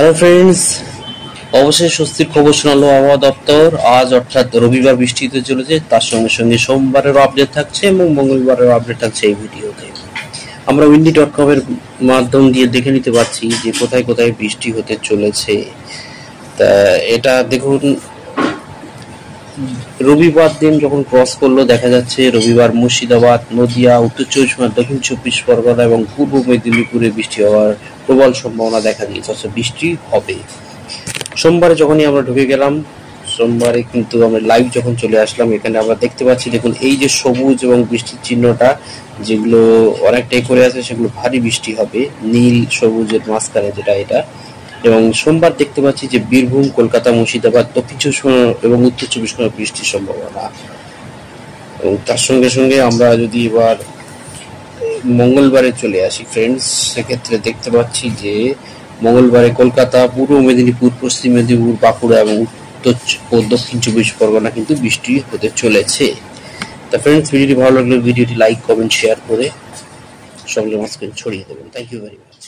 Hello friends, অবশেষে স্বস্তির খবর শোনালো আবহাওয়া দপ্তর। আজ অর্থাৎ রবিবার বৃষ্টি হতে চলেছে, তার সঙ্গে সঙ্গে সোমবারেরও আপডেট থাকছে এবং মঙ্গলবারেরও আপডেট থাকছে এই ভিডিওতে। আমরা windy.com এর মাধ্যম দিয়ে দেখে নিতে পারছি যে কোথায় কোথায় বৃষ্টি হতে চলেছে। তা এটা দেখুন, রবিবার দিন যখন ক্রস করলো দেখা যাচ্ছে রবিবার মুর্শিদাবাদ, নদিয়া, উত্তর চব্বিশ পরগনা, দক্ষিণ চব্বিশ পরগনা এবং পূর্ব মেদিনীপুরে বৃষ্টি হওয়ার প্রবল সম্ভাবনা দেখা দিয়েছে, অর্থাৎ বৃষ্টি হবে। সোমবারে যখনই আমরা ঢুকে গেলাম, সোমবারে কিন্তু আমরা লাইভ যখন চলে আসলাম, এখানে আমরা দেখতে পাচ্ছি, দেখুন এই যে সবুজ এবং বৃষ্টির চিহ্নটা যেগুলো অনেকটাই করে আছে, সেগুলো ভারী বৃষ্টি হবে, নীল সবুজের মাঝখানে যেটা এটা। এবং সোমবার দেখতে পাচ্ছি যে বীরভূম, কলকাতা, মুর্শিদাবাদ, দক্ষিণ চব্বিশ পরগনা এবং উত্তর চব্বিশ পরগনা বৃষ্টির সম্ভাবনা। এবং তার সঙ্গে সঙ্গে আমরা যদি এবার মঙ্গলবারে চলে আসি ফ্রেন্ডস, সেক্ষেত্রে দেখতে পাচ্ছি যে মঙ্গলবারে কলকাতা, পূর্ব মেদিনীপুর, পশ্চিম মেদিনীপুর, বাঁকুড়া এবং উত্তর ও দক্ষিণ চব্বিশ পরগনা কিন্তু বৃষ্টি হতে চলেছে। তা ফ্রেন্ডস, ভিডিওটি ভালো লাগলে ভিডিওটি লাইক, কমেন্ট, শেয়ার করে সঙ্গে মাঝখানে ছড়িয়ে দেবেন। Thank you very much.